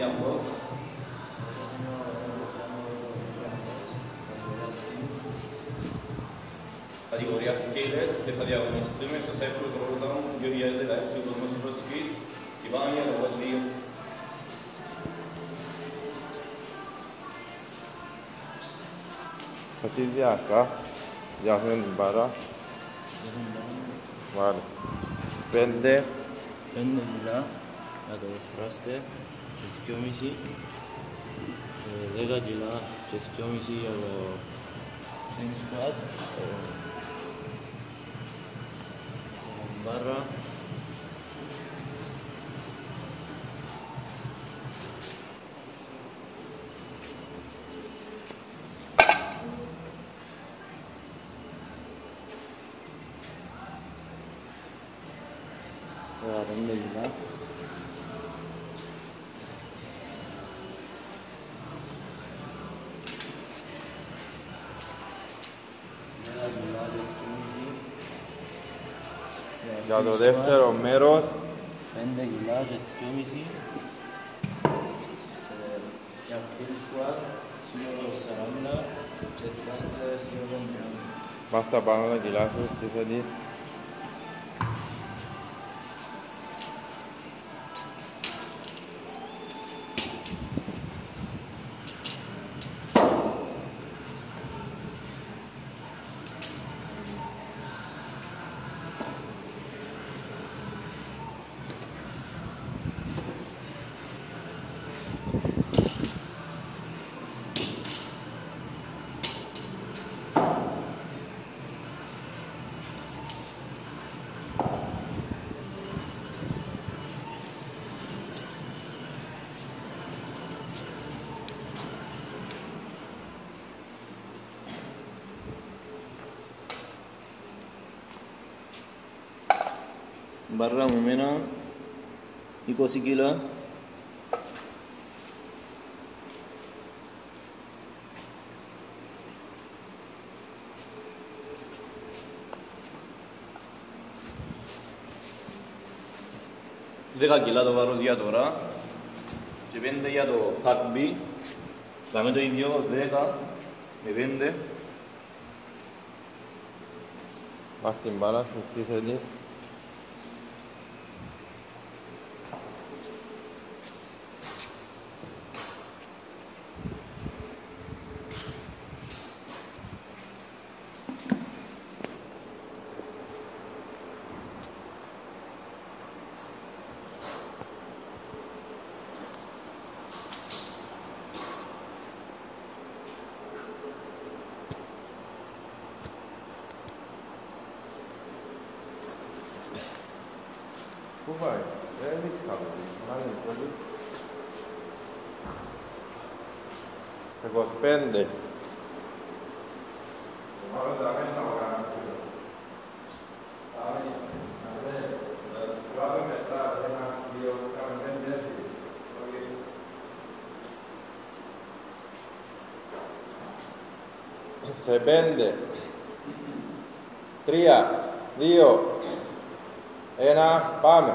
a box. Κατηγορία Scaler και θα διαγωνιστούμε στο Cycle Drawdown 2016 του Κόσμος CrossFit. Η Βάνια, το Watch 2. Φασιδιάκα, διάχνουν την παρά. Βάλε. 5 κιλά για το thruster και 2,5. 10 κιλά και 2,5 για το chain squat. Μπάρα. Ωραία, 5 κιλά. για το δεύτερο μέρος. 5 κιλά και 2,5. Για chain squat, σύνολο 40 και thruster σύνολο 30. Πας τα πάνω τα κιλά σου, τι θέλει. Μπαρά μου εμένα 20 κιλά. Δέκα κιλά το βάρος για τώρα και 5 για το Part B. Δάμε το ίδιο 10 με 5. Πας την μπάλα σου, τι θέλει. Πού πάει, δεν δείξαμε, να είναι πολύ. 25. Σε 5, 3, 2, 1, πάμε.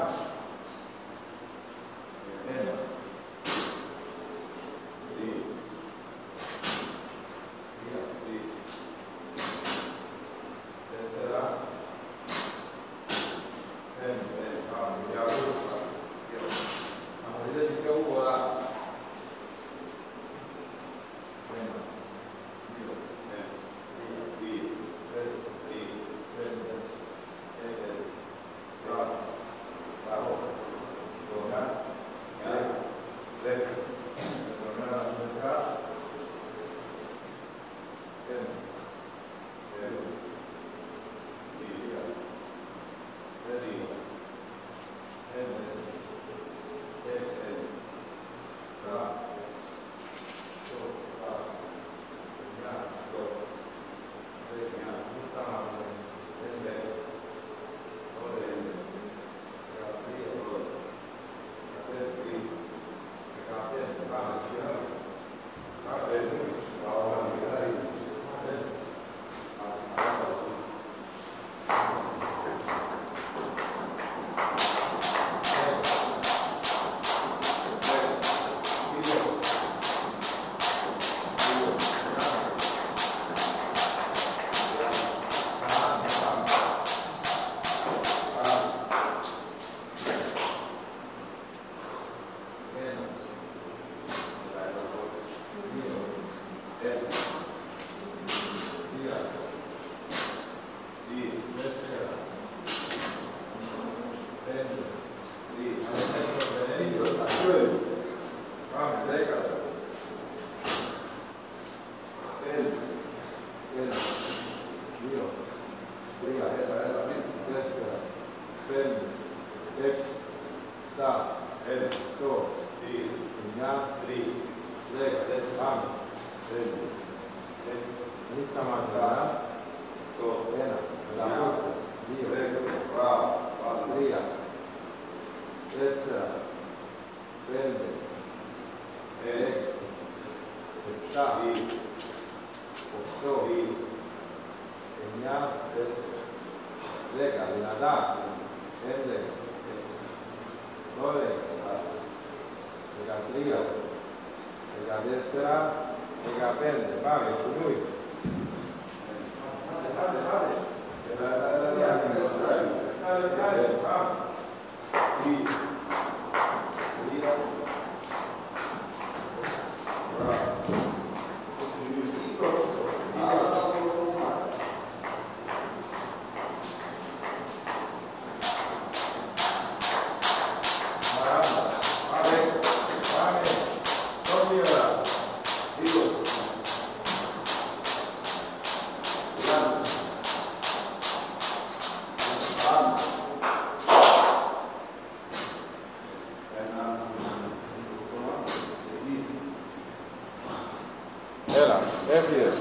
Έλα, έφυγες.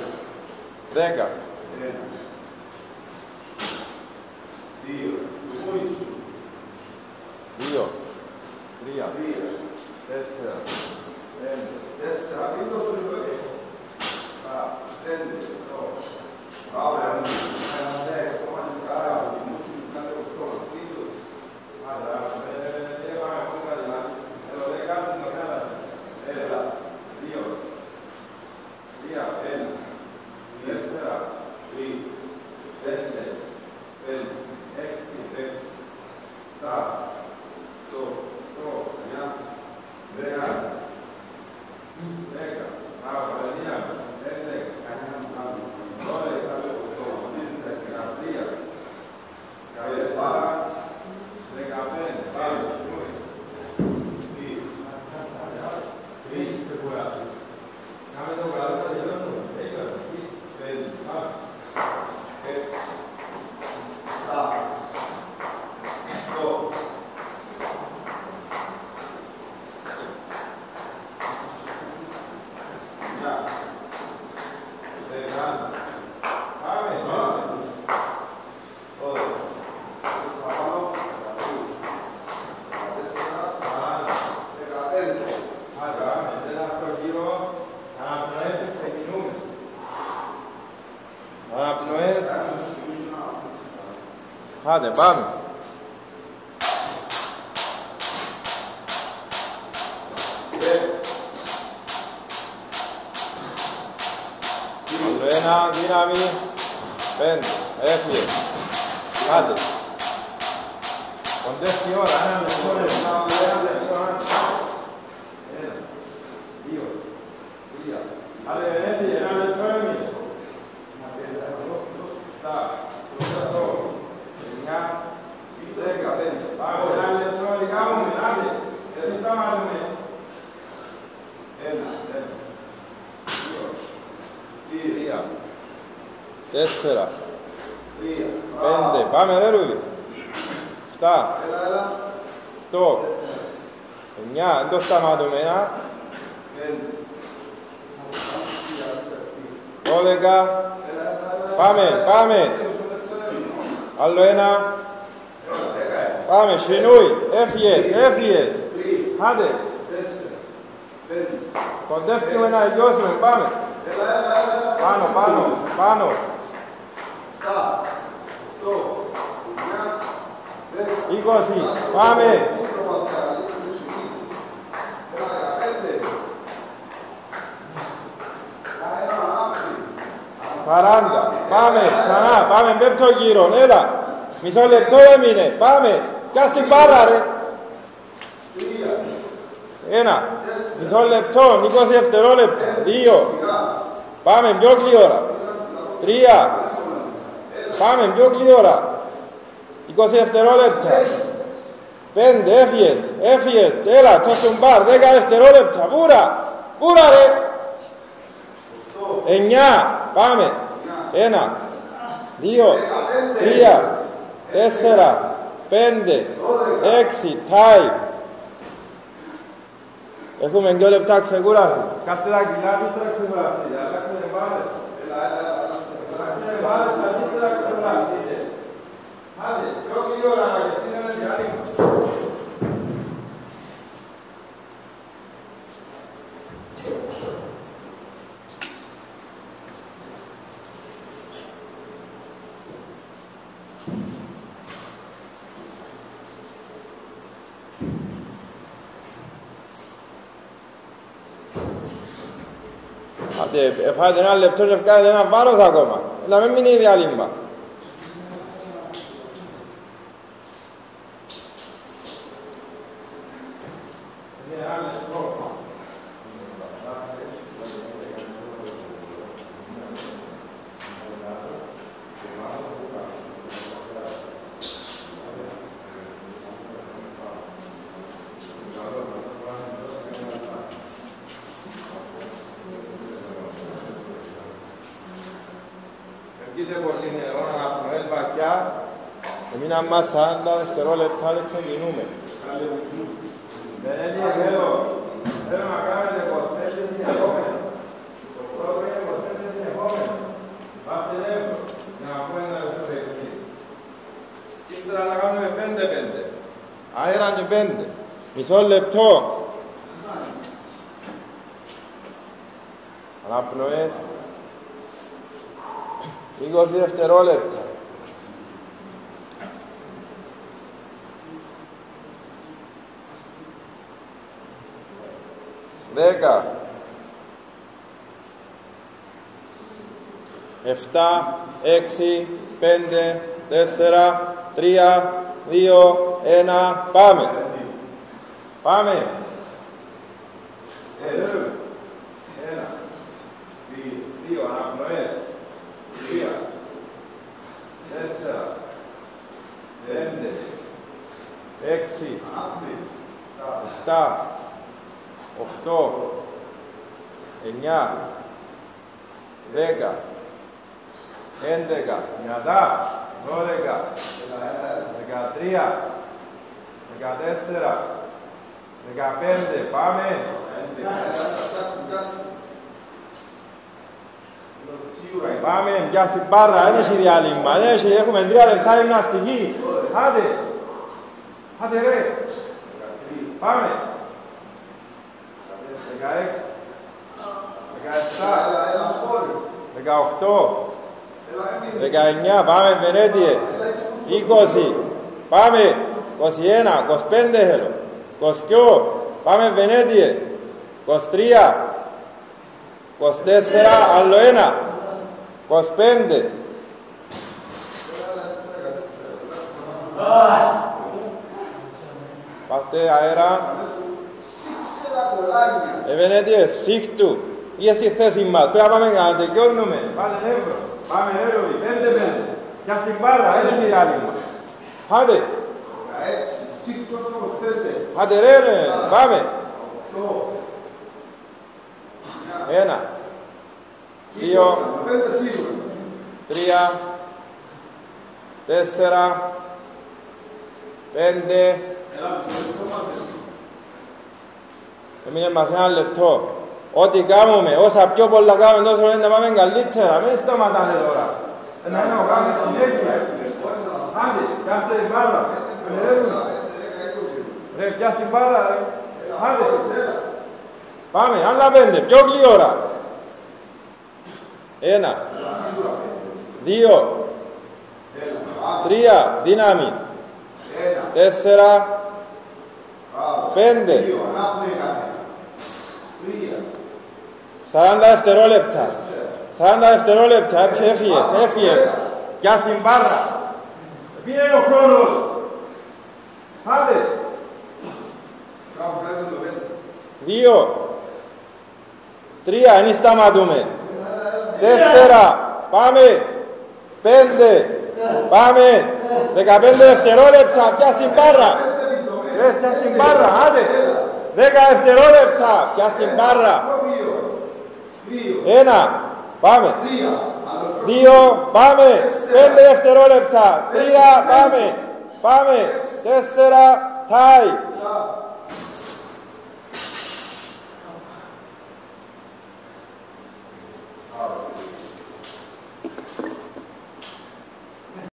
10. 2, 3, 4, 5. Άντε, πάμε. Άλλο ένα, δύναμη. 5. Έφυγε. Άντε. Κοντεύει η ώρα, ένα λεπτό. Ένα, 2, 3. Άντε, έφυγε, ένα λεπτό έμεινε. 4, 5, πάμε ρε Ρούβι. 7, 8, 9, δεν το σταματούμε, 12, πάμε, πάμε. Άλλο ένα. Πάμε, σινούι, έφυγες. Άντε. Κοντεύουμε να γιώσουμε, πάμε. Πάνω. 20, πάμε. 40, πάμε, ξανά, πάμε, πέμπτο γύρο, έλα. Μισό λεπτό έμεινε, πάμε. Κάς την μπάρα ρε. 1, μισό λεπτό, 20 δευτερόλεπτα. 2, πάμε πιο γλύωρα. 3, πάμε πιο γλύωρα. 20 δευτερόλεπτα. 5, έφυγες, έλα, τόσο μπαρ, 10 δευτερόλεπτα. Βούρα ρε. 9, πάμε. 1, 2, 3, 4, 5, 6, time. Έχουμε 2 λεπτά ξεκούραση. Κάστε τα κιλά, ύστερα ξεκουραστείτε. Αλλάξτε βάλες. Αλλάξτε βάλες, ύστερα ξεκουραστείτε. Άντε, πιο γλυόρα να γευτήνουμε διάλειμμα. Φάτε ένα λεπτό και βγάλετε ένα βάρος ακόμα. Να μην μείνει η διάλειμμα. Βγείτε πολύ νερό, αναπνοές βαθιά. Εμείναν μας 40 δευτερόλεπτα και ξεκινούμε. Βενέτιε, θέλω να κάνετε 25 συνεχόμενα. Το πρώτο είναι 25 συνεχόμενα. Βάφτε νεύρο, για να πούμε ένα λεπτό παιχνίδι. Ύστερα να κάνουμε 5-5. Αέραν και 5. Μισό λεπτό. Αναπνοές. 20 δευτερόλεπτα. 10. 7, 6, 5, 4, 3, 2, 1, πάμε. Πάμε. 1, 2, αναπνοές. 3, 4, 5, 6, 7, 8, 9, 10, 11, 12, 13, 14, 15, πάμε. Πάμε, πια στην μπάρα, δεν έχει διάλειμμα, έχουμε 3 λεπτά γυμναστική. Άντε, άντε ρε. Πάμε. 16, 17, 18, 19, πάμε Βενέτιε. 20, πάμε. 21, 25 θέλω. 22, πάμε Βενέτιε. 23, 24, άλλο ένα. 25. Πάστε αέρα. Βενέτιε, σίχτου. Ή στη θέση μας. Πρέπει να πάμε να τελειώνουμε. Πάλι νεύρο. Πάμε νεύρο. 5-5. Για στην μπάρα, δεν είναι διάλειμμα. Άντε. Άντε ρε, πάμε. 1, 2, 3, 4, 5. Έμεινε μας ένα λεπτό. Ό,τι κάνουμε, όσα πιο πολλά κάνουμε τόσο να πάμε καλύτερα. Μην σταματάνε τώρα. Να είναι ο κάνεις συνέχεια. Άντε, πιάστε την μπάρα. Ρε, πιάστε την μπάρα. Άντε. Πάμε, άλλα 5, πιο γλυόρα. 1, 2, 3, δύναμη. 4, 5. 40 δευτερόλεπτα. 40 δευτερόλεπτα, έφυγε. Πια στην μπάρα. Πήγε ο χρόνος. Άντε. 2, 3, εν σταματούμε. 4, πάμε. 5, πάμε. 15 δευτερόλεπτα, πια στην μπάρα. Πια στην μπάρα, άντε. 10 δευτερόλεπτα, πια στην μπάρα. 1, πάμε. 2, πάμε. 5 δευτερόλεπτα. 3, πάμε. Πάμε. 4, τάι. Άλλο.